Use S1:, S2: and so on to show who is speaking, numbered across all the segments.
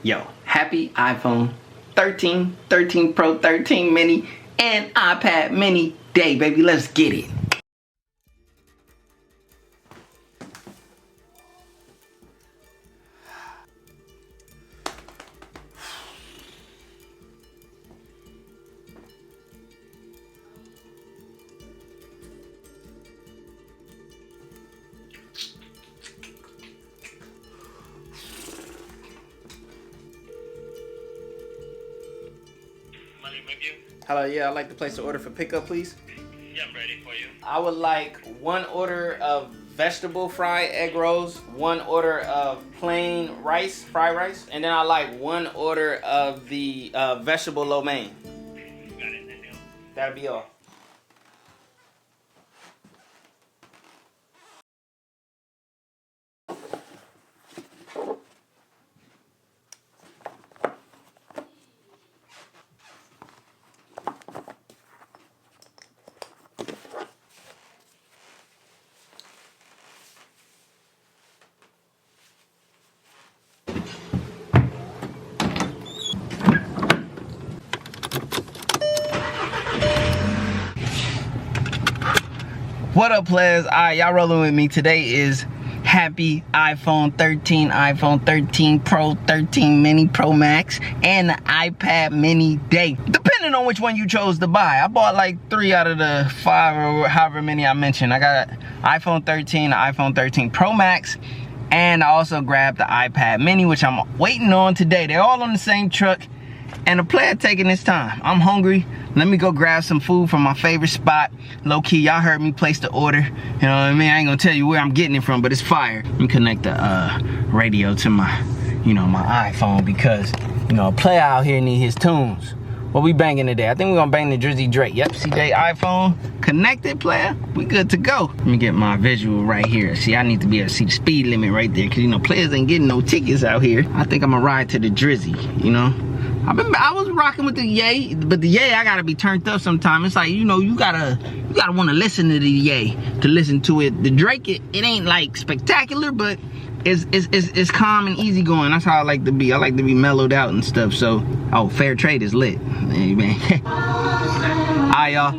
S1: Yo, happy iPhone 13, 13 Pro, 13 mini, and iPad mini day, baby. Let's get it. Hello, yeah, I'd like to place an order for pickup, please.
S2: Yeah, I'm ready for you.
S1: I would like one order of vegetable fried egg rolls, one order of plain rice, fried rice, and then I like one order of the vegetable lo mein.
S2: Got it, anything else?
S1: That'll be all. What up, players? Alright, y'all rolling with me. Today is happy iPhone 13, iPhone 13 Pro, 13 mini, Pro Max, and the iPad mini day. Depending on which one you chose to buy. I bought like 3 out of the 5 or however many I mentioned. I got iPhone 13, the iPhone 13 Pro Max, and I also grabbed the iPad mini, which I'm waiting on today. They're all on the same truck, and the player taking his time. I'm hungry. Let me go grab some food from my favorite spot. Low key, y'all heard me place the order. You know what I mean? I ain't gonna tell you where I'm getting it from, but it's fire. Let me connect the radio to my, my iPhone, because, a player out here need his tunes. What we banging today? I think we're gonna bang the Drizzy Drake. Yep, see they iPhone connected, player. We good to go. Let me get my visual right here. See, I need to be able to see the speed limit right there, because, players ain't getting no tickets out here. I think I'm gonna ride to the Drizzy, I was rocking with the Yay, but the Yay, I gotta be turned up sometime. It's like, you gotta want to listen to the Yay to listen to it. The Drake, it ain't like spectacular, but it's calm and easy going. That's how I like to be. I like to be mellowed out and stuff. So, fair trade is lit. Hey, man. Alright, y'all.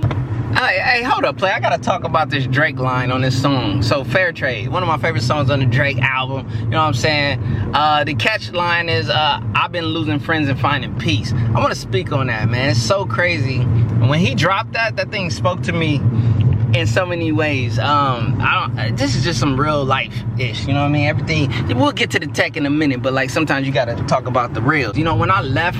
S1: Hey, hold up, play. I gotta talk about this Drake line on this song. So, Fair Trade, one of my favorite songs on the Drake album. You know what I'm saying? The catch line is, I've been losing friends and finding peace. I want to speak on that, man. It's so crazy. When he dropped that thing spoke to me in so many ways. This is just some real life-ish, you know what I mean? Everything, we'll get to the tech in a minute, but like sometimes you gotta talk about the real. When I left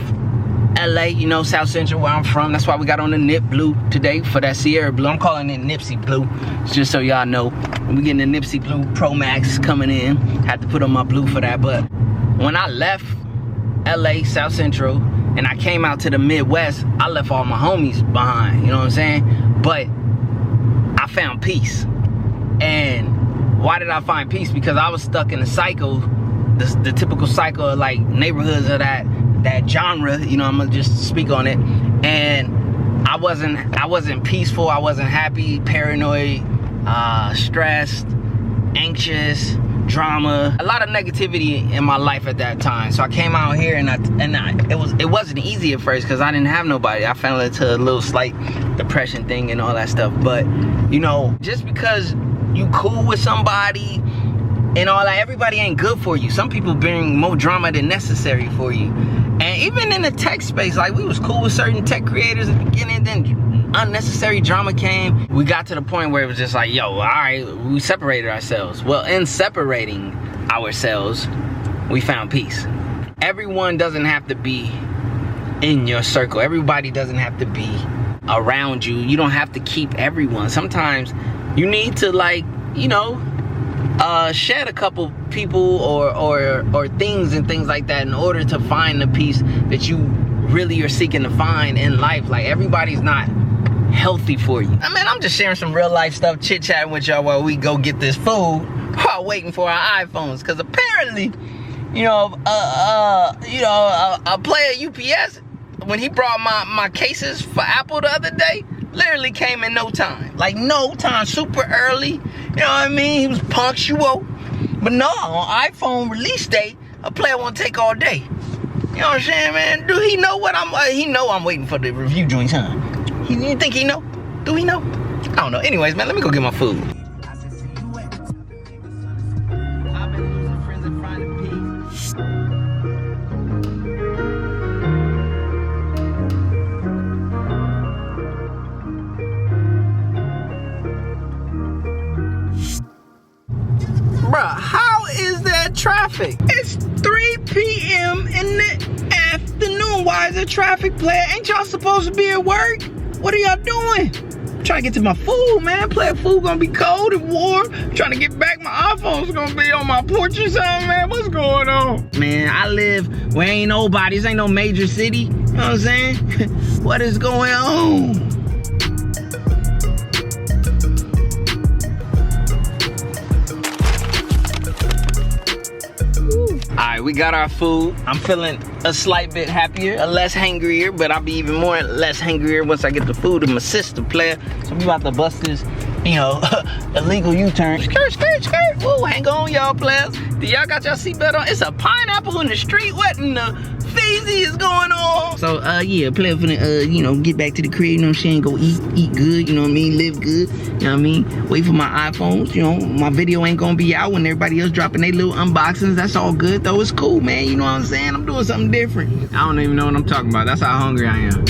S1: LA, South Central, where I'm from. That's why we got on the Nip Blue today for that Sierra Blue. I'm calling it Nipsey Blue, just so y'all know. We getting the Nipsey Blue Pro Max coming in. Had to put on my blue for that. But when I left LA, South Central, and I came out to the Midwest, I left all my homies behind, you know what I'm saying? But I found peace. And why did I find peace? Because I was stuck in the cycle, the typical cycle of like neighborhoods of that genre, I'm gonna just speak on it, and I wasn't peaceful. I wasn't happy, paranoid, stressed, anxious, drama, a lot of negativity in my life at that time. So I came out here, and it wasn't easy at first because I didn't have nobody. I fell into a little slight depression thing and all that stuff. But just because you cool with somebody and all that, everybody ain't good for you. Some people bring more drama than necessary for you. And even in the tech space, like, we was cool with certain tech creators at the beginning, then unnecessary drama came. We got to the point where it was just like, yo, all right, we separated ourselves. Well, in separating ourselves, we found peace. Everyone doesn't have to be in your circle. Everybody doesn't have to be around you. You don't have to keep everyone. Sometimes you need to, like, shed a couple people or things and things like that in order to find the peace that you really are seeking to find in life. Like, everybody's not healthy for you. I mean, I'm just sharing some real life stuff, chit-chatting with y'all while we go get this food while waiting for our iPhones, because apparently, a player at UPS, when he brought my cases for Apple the other day, literally came in no time. Like, no time, super early. You know what I mean? He was punctual. But no, on iPhone release day, a player won't take all day. You know what I'm saying, man? Do he know what he know I'm waiting for the review joints, huh? You think he know? Do he know? I don't know. Anyways, man, let me go get my food. Bruh, how is there traffic? It's 3 p.m. in the afternoon. Why is there traffic, player? Ain't y'all supposed to be at work? What are y'all doing? I'm trying to get to my food, man. Player, food gonna be cold and warm. I'm trying to get back. My iPhone's gonna be on my porch or something, man. What's going on? Man, I live where ain't nobody. This ain't no major city. You know what I'm saying? What is going on? Alright, we got our food. I'm feeling a slight bit happier, a less hangrier, but I'll be even more less hangrier once I get the food in my system, player. So we about to bust this, you know, illegal U-turn. Skirt, skirt, skirt. Whoa, hang on, y'all, players. Do y'all got y'all seatbelt on? It's a pineapple in the street. What in the feezy is going on? So, yeah, player finna, you know, get back to the crib, you know what I'm saying? Go eat good, you know what I mean? Live good, you know what I mean? Wait for my iPhones, you know, my video ain't gonna be out when everybody else dropping their little unboxings. That's all good, though. It's cool, man, you know what I'm saying? I'm doing something different. I don't even know what I'm talking about. That's how hungry I am.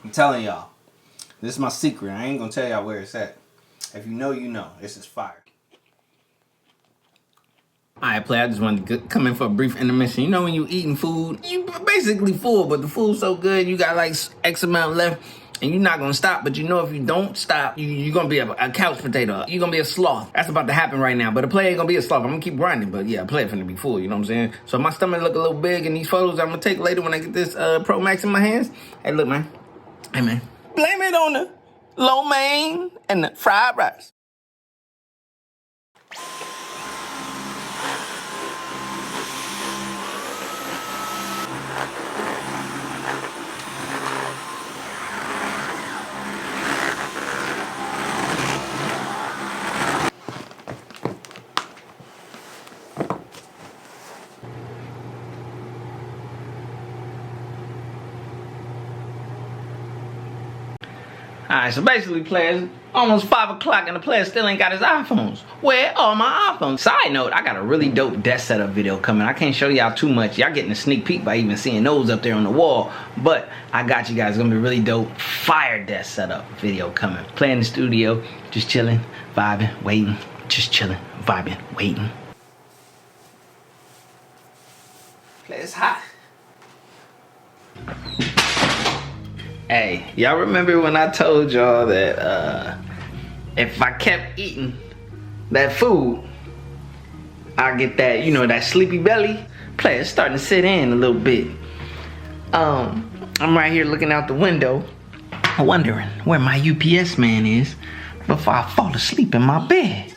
S1: I'm telling y'all, this is my secret. I ain't gonna tell y'all where it's at. If you know, you know. This is fire. Alright, play, I just wanted to come in for a brief intermission. You know when you eating food, you basically full, but the food's so good, you got like X amount left, and you're not gonna stop, but you know if you don't stop, you're gonna be a couch potato. You're gonna be a sloth. That's about to happen right now, but the play ain't gonna be a sloth. I'm gonna keep grinding, but yeah, play finna be full, you know what I'm saying? So if my stomach look a little big in these photos I'm gonna take later when I get this Pro Max in my hands. Hey, look, man. Hey, man. Blame it on the lo mein and the fried rice. Alright, so basically, players, almost 5 o'clock and the player still ain't got his iPhones. Where are my iPhones? Side note, I got a really dope desk setup video coming. I can't show y'all too much. Y'all getting a sneak peek by even seeing those up there on the wall. But I got you guys. It's gonna be a really dope fire desk setup video coming. Playing in the studio, just chilling, vibing, waiting. Just chilling, vibing, waiting. Play, it's hot. Hey, y'all remember when I told y'all that if I kept eating that food, I get that, you know, that sleepy belly? Play, it's starting to sit in a little bit. I'm right here looking out the window, wondering where my UPS man is before I fall asleep in my bed.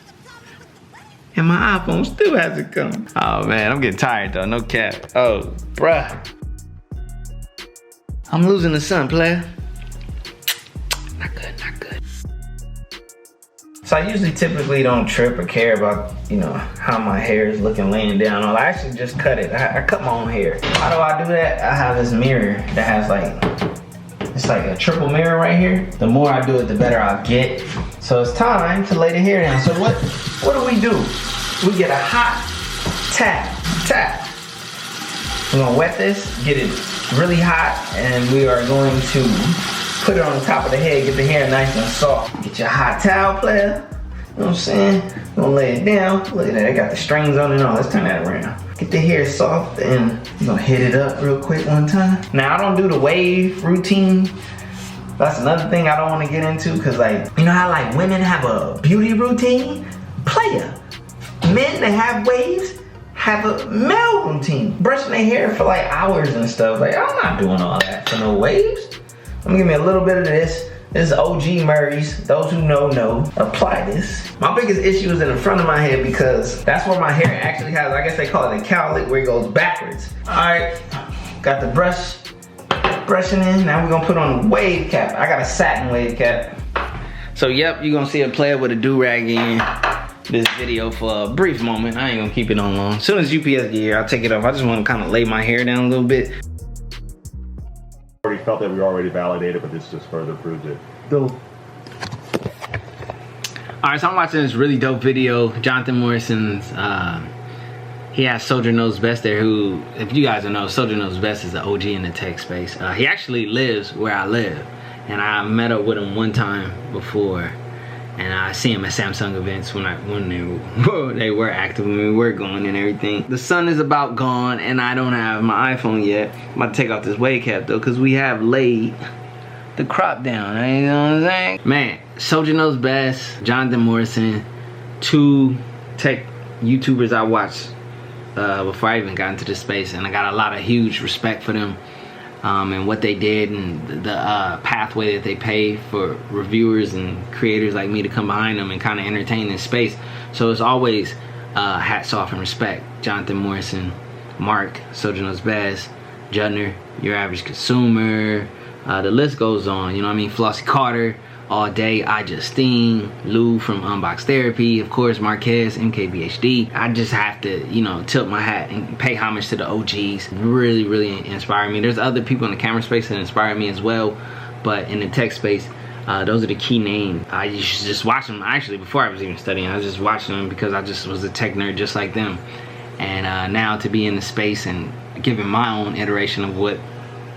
S1: And my iPhone still hasn't come. Oh man, I'm getting tired though, no cap. Oh, bruh. I'm losing the sun, player. Not good, not good. So I usually typically don't trip or care about, you know, how my hair is looking laying down. I actually just cut it. I cut my own hair. How do I do that? I have this mirror that has like, it's like a triple mirror right here. The more I do it, the better I'll get. So it's time to lay the hair down. So what do? We get a hot tap. We're gonna wet this, get it really hot, and we are going to put it on the top of the head, get the hair nice and soft. Get your hot towel, player. You know what I'm saying? We're gonna lay it down. Look at that, I got the strings on it all. Let's turn that around. Get the hair soft, and we're gonna hit it up real quick one time. Now, I don't do the wave routine. That's another thing I don't wanna get into, cause like, you know how like women have a beauty routine? Player. Men that have waves have a male routine, brushing their hair for like hours and stuff. Like, I'm not doing all that for no waves. I'm gonna give me a little bit of this, This is OG Murray's. Those who know. Apply this. My biggest issue is in the front of my head because that's where my hair actually has, I guess they call it a cowlick, where it goes backwards. All right, got the brushing in. Now we're gonna put on a wave cap. I got a satin wave cap. So yep, you're gonna see a player with a do-rag in this video for a brief moment. I ain't gonna keep it on long. As soon as UPS get here, I'll take it off. I just wanna kind of lay my hair down a little bit.
S3: Already felt that we already validated, but this just further proves it.
S1: Dope. Alright, so I'm watching this really dope video. Jonathan Morrison's, he has Soldier Knows Best there, who, if you guys don't know, Soldier Knows Best is the OG in the tech space. He actually lives where I live, and I met up with him one time before, and I see him at Samsung events when they were active, when we were going and everything. The sun is about gone, and I don't have my iPhone yet. I'm about to take off this wave cap though, because we have laid the crop down, you know what I'm saying? Man, Soldier Knows Best, Jonathan Morrison, two tech YouTubers I watched before I even got into this space, and I got a lot of huge respect for them and what they did, and the pathway that they paved for reviewers and creators like me to come behind them and kind of entertain this space. So it's always hats off and respect. Jonathan Morrison, Mark, Soldier Knows Best, Judner, Your Average Consumer, the list goes on, you know what I mean? Flossie Carter, All Day, I Justine, Lou from Unbox Therapy, of course, Marquez, MKBHD. I just have to, you know, tilt my hat and pay homage to the OGs. Really inspire me. There's other people in the camera space that inspire me as well, but in the tech space, those are the key names. I used to just watch them, actually, before I was even studying. I was just watching them because I just was a tech nerd just like them. And now to be in the space and giving my own iteration of what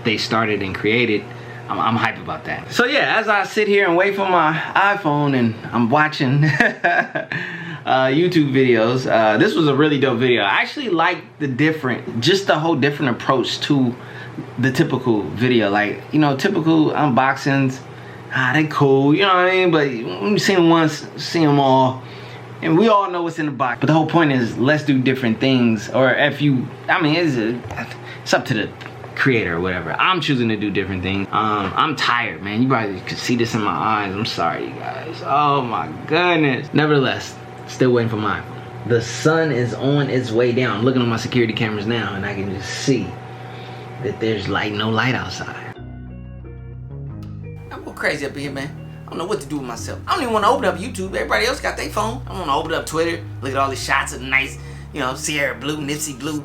S1: they started and created, I'm hype about that. So yeah, as I sit here and wait for my iPhone and I'm watching YouTube videos, this was a really dope video. I actually like just the whole different approach to the typical video. Like, you know, typical unboxings, they cool, you know what I mean? But when you see them once, see them all, and we all know what's in the box. But the whole point is, let's do different things. Or if you, I mean, it's up to the creator or whatever. I'm choosing to do different things. I'm tired, man. You probably could see this in my eyes. I'm sorry, you guys. Oh my goodness. Nevertheless, still waiting for my iPhone. The sun is on its way down. I'm looking at my security cameras now, and I can just see that there's no light outside. I'm going crazy up here, man. I don't know what to do with myself. I don't even want to open up YouTube. Everybody else got their phone. I want to open up Twitter, look at all these shots of nice, you know, Sierra Blue, Nipsey Blue.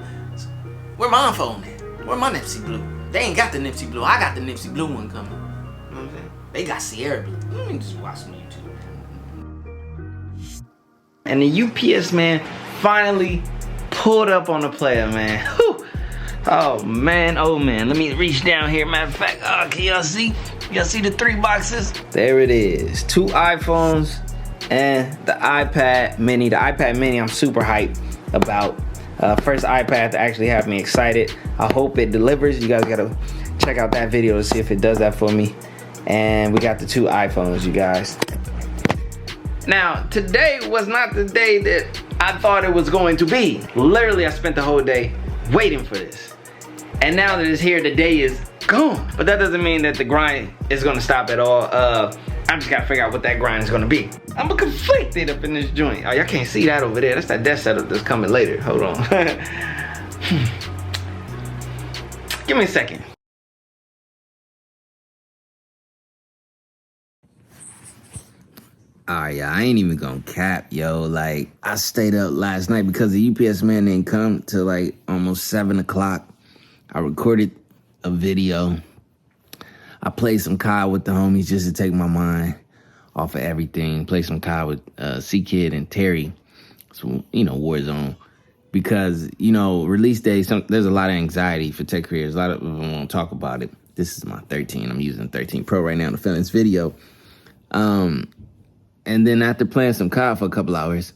S1: Where my phone at? Where my Nipsey Blue? They ain't got the Nipsey Blue. I got the Nipsey Blue one coming. You know what I'm saying? They got Sierra Blue. Let me just watch some YouTube. And the UPS man finally pulled up on the player, man. Whew. Oh man. Let me reach down here. Matter of fact, can y'all see? Y'all see the 3 boxes? There it is. 2 iPhones and the iPad mini. The iPad mini I'm super hyped about. First iPad to actually have me excited. I hope it delivers. You guys gotta check out that video to see if it does that for me. And we got the 2 iPhones, you guys. Now, today was not the day that I thought it was going to be. Literally, I spent the whole day waiting for this. And now that it's here, the day is gone. But that doesn't mean that the grind is gonna stop at all. I just gotta figure out what that grind is gonna be. I'm conflicted up in this joint. Oh, y'all can't see that over there. That's that desk setup that's coming later. Hold on. Give me a second. Alright, y'all, I ain't even gonna cap, yo. Like, I stayed up last night because the UPS man didn't come till like almost 7 o'clock. I recorded a video. I played some COD with the homies just to take my mind off of everything. Played some COD with C-Kid and Terry. So, you know, Warzone. Because, you know, release day, there's a lot of anxiety for tech creators. A lot of them won't talk about it. This is my 13. I'm using 13 Pro right now to film this video. And then after playing some COD for a couple hours,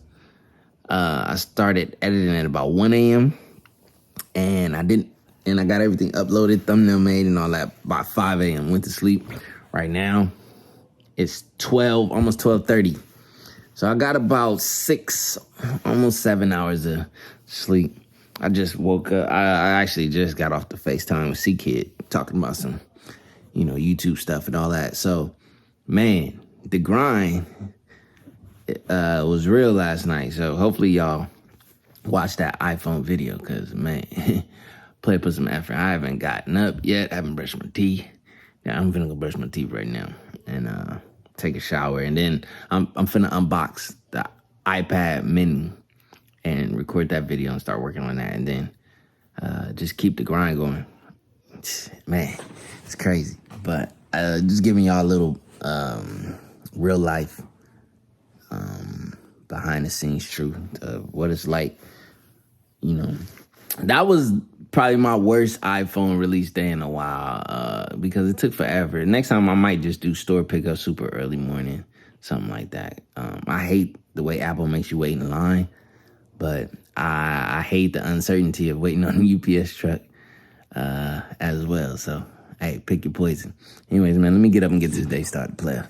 S1: I started editing at about 1 a.m. And I got everything uploaded, thumbnail made and all that by 5 a.m. Went to sleep. Right now, it's 12, almost 12:30. So I got about 6, almost 7 hours of sleep. I just woke up. I actually just got off the FaceTime with C-Kid talking about some, you know, YouTube stuff and all that. So
S4: man, the grind was real last night. So hopefully y'all watch that iPhone video, because, man, Play put some effort. I haven't gotten up yet. I haven't brushed my teeth. Yeah, I'm finna go brush my teeth right now and take a shower. And then I'm finna unbox the iPad mini and record that video and start working on that. And then just keep the grind going. Man, it's crazy. But just giving y'all a little real life behind the scenes truth of what it's like. You know, that was probably my worst iPhone release day in a while because it took forever. Next time I might just do store pickup super early morning, something like that. I hate the way Apple makes you wait in line, but I hate the uncertainty of waiting on the UPS truck as well. So, hey, pick your poison. Anyways, man, let me get up and get this day started, player.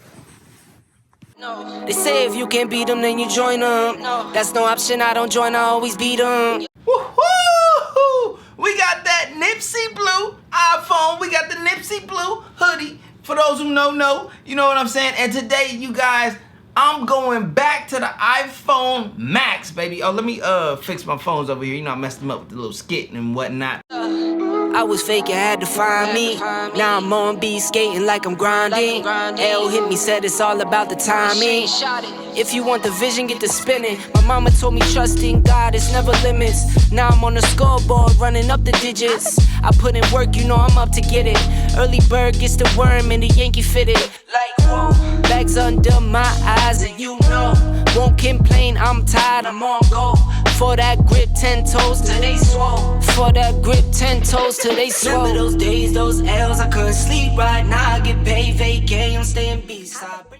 S5: No. They say if you can't beat them, then you join them. No. That's no option, I don't join, I always beat them.
S1: Woo-hoo! We got that Nipsey Blue iPhone. We got the Nipsey Blue hoodie. For those who know, you know what I'm saying? And today, you guys, I'm going back to the iPhone Max, baby. Oh, let me fix my phones over here. You know, I messed them up with the little skit and whatnot.
S5: I was fake, you had to find me. Now I'm on beat skating like I'm grinding. L hit me, said it's all about the timing. If you want the vision, get to spinning. My mama told me trust in God, it's never limits. Now I'm on the scoreboard, running up the digits. I put in work, you know I'm up to get it. Early bird gets the worm and the Yankee fitted. Like, whoa, bags under my eyes and you know. Won't complain, I'm tired, I'm on go. For that grip, 10 toes till they swole. For that grip, 10 toes till they swole. Remember those days, those L's, I couldn't sleep right now. I get paid, vacay, I'm staying B-side.